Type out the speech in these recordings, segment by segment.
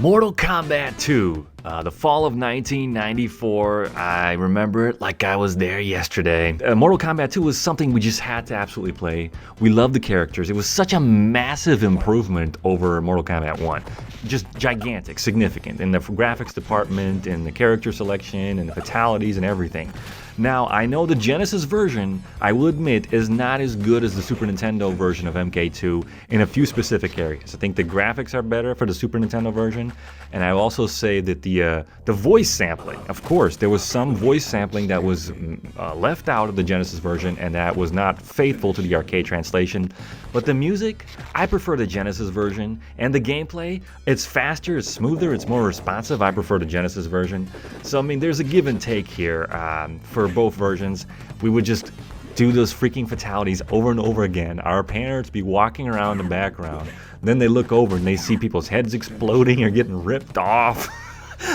Mortal Kombat 2, the fall of 1994. I remember it like I was there yesterday. Mortal Kombat 2 was something we just had to absolutely play. We loved the characters. It was such a massive improvement over Mortal Kombat 1. Just gigantic, significant in the graphics department, in the character selection, and the fatalities and everything. Now, I know the Genesis version, I will admit, is not as good as the Super Nintendo version of MK2 in a few specific areas. I think the graphics are better for the Super Nintendo version, and I will also say that the voice sampling, of course, there was some voice sampling that was left out of the Genesis version, and that was not faithful to the arcade translation. But the music, I prefer the Genesis version, and the gameplay, it's faster, it's smoother, it's more responsive. I prefer the Genesis version. So, I mean, there's a give and take here for both versions. We would just do those freaking fatalities over and over again. Our parents be walking around in the background. Then they look over and they see people's heads exploding or getting ripped off.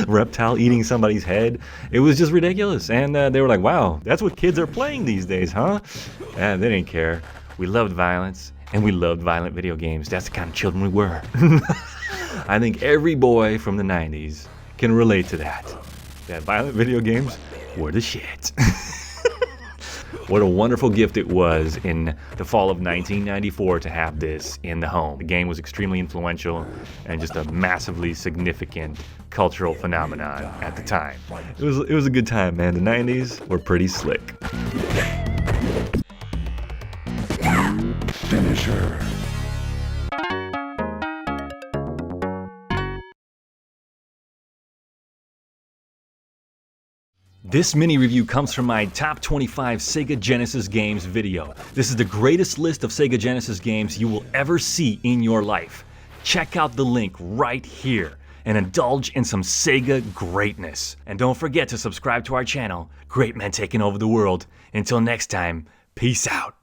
Reptile eating somebody's head. It was just ridiculous. And they were like, wow, that's what kids are playing these days, huh? And they didn't care. We loved violence. And we loved violent video games. That's the kind of children we were. I think every boy from the 90s can relate to that. That violent video games were the shit. What a wonderful gift it was in the fall of 1994 to have this in the home. The game was extremely influential and just a massively significant cultural phenomenon at the time. It was a good time, man. The 90s were pretty slick. Finisher. This mini review comes from my top 25 Sega Genesis games video. This is the greatest list of Sega Genesis games you will ever see in your life. Check out the link right here and indulge in some Sega greatness. And don't forget to subscribe to our channel, Great Men Taking Over the World. Until next time, peace out.